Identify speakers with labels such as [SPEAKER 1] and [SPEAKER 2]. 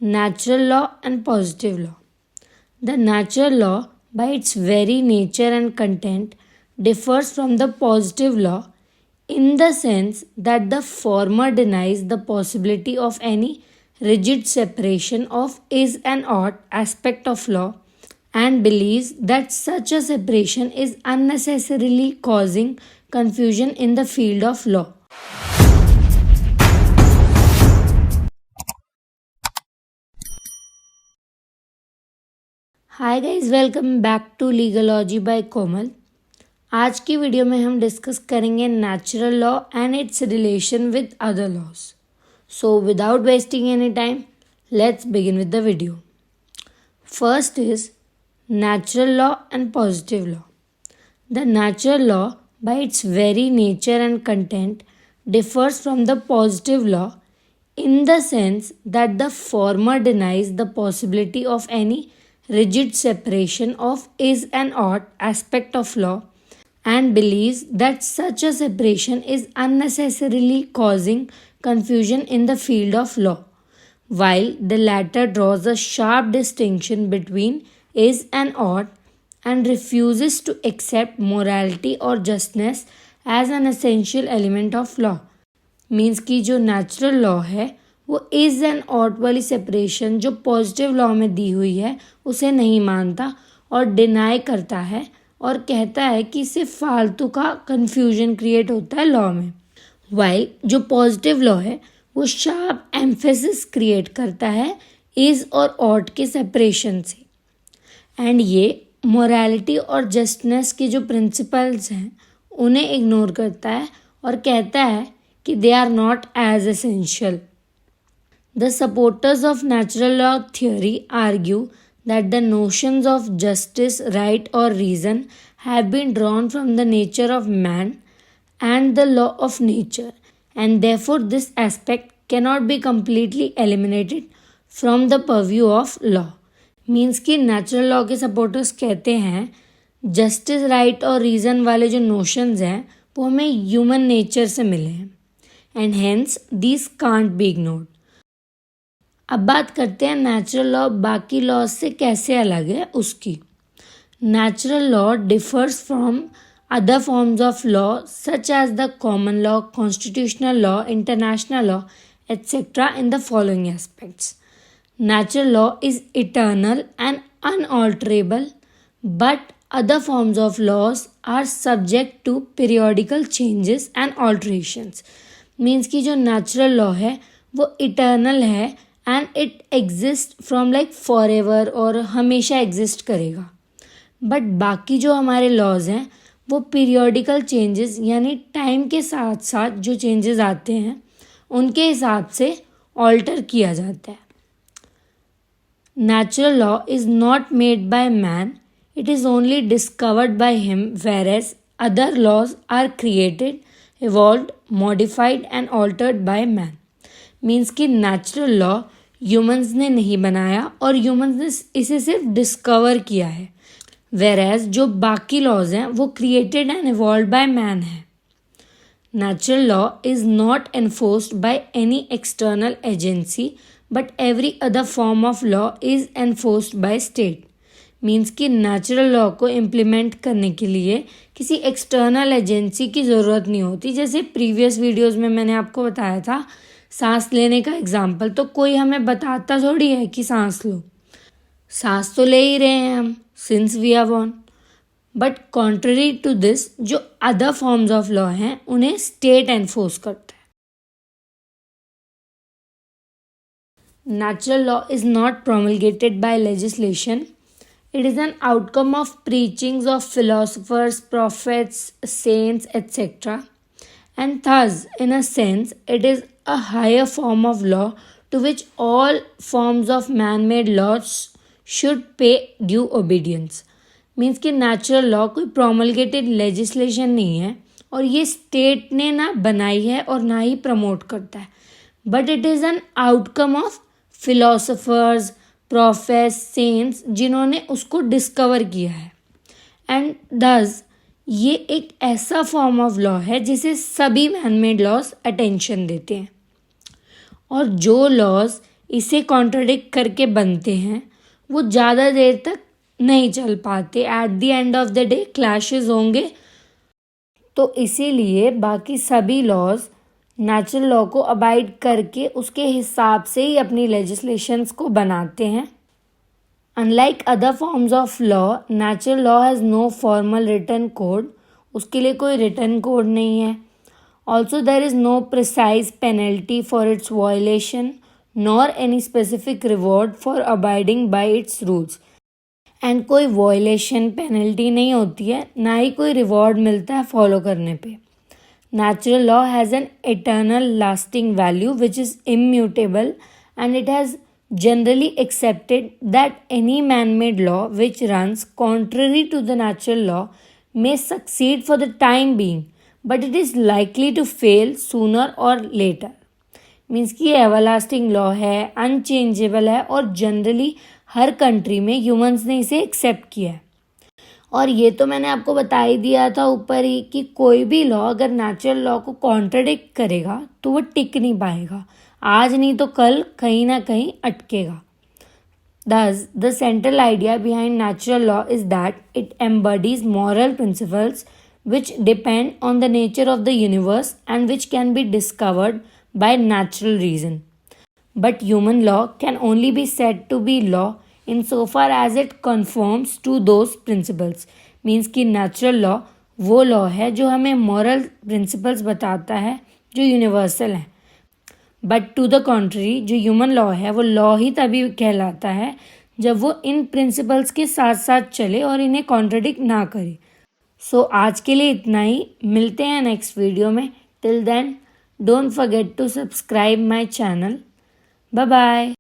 [SPEAKER 1] Natural law and positive law. The natural law, by its very nature and content, differs from the positive law in the sense that the former denies the possibility of any rigid separation of is and ought aspect of law and believes that such a separation is unnecessarily causing confusion in the field of law. Hi guys, welcome back to Legalogy by Komal. आज की video में हम discuss करेंगे natural law and its relation with other laws. So without wasting any time, let's begin with the video. First is natural law and positive law. The natural law by its very nature and content differs from the positive law in the sense that the former denies the possibility of any rigid separation of is and ought aspect of law and believes that such a separation is unnecessarily causing confusion in the field of law, while the latter draws a sharp distinction between is and ought and refuses to accept morality or justness as an essential element of law. Means की जो natural law है वो is and ought वाली separation जो positive law में दी हुई है उसे नहीं मानता और डिनाई करता है और कहता है कि इससे फालतू का कन्फ्यूजन क्रिएट होता है लॉ में। वाइल जो पॉजिटिव लॉ है वो शार्प एम्फेसिस क्रिएट करता है इज़ और ऑट के सेपरेशन से, एंड ये मोरालिटी और जस्टिस के जो प्रिंसिपल्स हैं उन्हें इग्नोर करता है और कहता है कि they are not as essential. The supporters of natural law theory argue that the notions of justice, right or reason have been drawn from the nature of man and the law of nature, and therefore this aspect cannot be completely eliminated from the purview of law. Means कि natural law के supporters कहते हैं justice, right और reason वाले जो notions हैं वो हमें human nature से मिले हैं and hence these can't be ignored. अब बात करते हैं नेचुरल लॉ बाकी लॉ से कैसे अलग है उसकी। Natural law differs from other forms of law such as the common law, constitutional law, international law etcetera in the following aspects. Natural law is eternal and unalterable, but other forms of laws are subject to periodical changes and alterations. Means की जो natural law है वो eternal है and it exist from like for ever और हमेशा exist करेगा। But बाकी जो हमारे लॉज हैं वो पीरियोडिकल चेंजेस यानी टाइम के साथ साथ जो चेंजेस आते हैं उनके हिसाब से ऑल्टर किया जाता है। Natural law is not made by man, it is only discovered by him, whereas other laws are created, evolved, modified and altered by man. Means कि natural law humans ने नहीं बनाया और humans ने इसे सिर्फ discover किया है, whereas जो बाकी laws हैं वो created and evolved by man है। Natural law is not enforced by any external agency, but every other form of law is enforced by state. Means कि नेचुरल लॉ को इम्प्लीमेंट करने के लिए किसी एक्सटर्नल एजेंसी की ज़रूरत नहीं होती। जैसे प्रीवियस वीडियोस में मैंने आपको बताया था सांस लेने का एग्जाम्पल, तो कोई हमें बताता थोड़ी है कि सांस लो, सांस तो ले ही रहे हैं हम since we are born. But contrary to this जो अदर फॉर्म्स ऑफ लॉ हैं उन्हें स्टेट एनफोर्स करता है। Natural law is not promulgated by legislation. It is an outcome of preachings of philosophers, prophets, saints, etc. And thus, in a sense, it is a higher form of law to which all forms of man-made laws should pay due obedience. Means कि natural law कोई promulgated legislation नहीं है और ये state ने ना बनाई है और ना ही promote करता है, but it is an outcome of philosophers, prophets, saints जिन्होंने उसको डिस्कवर किया है। एंड दस ये एक ऐसा फॉर्म ऑफ लॉ है जिसे सभी मैनमेड लॉज अटेंशन देते हैं और जो लॉज इसे कॉन्ट्रडिक्ट करके बनते हैं वो ज़्यादा देर तक नहीं चल पाते। At the end of the day clashes होंगे। तो इसीलिए बाकी सभी लॉज नेचुरल लॉ को अबाइड करके उसके हिसाब से ही अपनी लेजिस्लेशंस को बनाते हैं। Unlike other forms of law, natural law has no formal written code. उसके लिए कोई रिटन कोड नहीं है। Also there is no precise penalty for its violation nor any specific reward for abiding by its rules. And कोई violation penalty नहीं होती है, ना ही कोई रिवॉर्ड मिलता है फॉलो करने पे। Natural law has an eternal lasting value which is immutable, and it has generally accepted that any man-made law which runs contrary to the natural law may succeed for the time being, but it is likely to fail sooner or later. Means कि ये everlasting law है, unchangeable है और generally हर country में humans ने इसे accept किया है। और ये तो मैंने आपको बता ही दिया था ऊपर ही कि कोई भी लॉ अगर नेचुरल लॉ को कॉन्ट्रडिक्ट करेगा तो वो टिक नहीं पाएगा, आज नहीं तो कल कहीं ना कहीं अटकेगा। Thus, the central idea behind natural law is that it embodies moral principles which depend on the nature of the universe and which can be discovered by natural reason. But human law can only be said to be law insofar as it conforms to those principles. Means कि natural law वो law है जो हमें moral principles बताता है जो universal है। But to the कॉन्ट्री जो ह्यूमन लॉ है वो लॉ ही तभी कहलाता है जब वो इन प्रिंसिपल्स के साथ साथ चले और इन्हें कॉन्ट्रडिक्ट ना करे। सो आज के लिए इतना ही, मिलते हैं नेक्स्ट वीडियो में। Till then don't forget to subscribe my channel. Bye bye.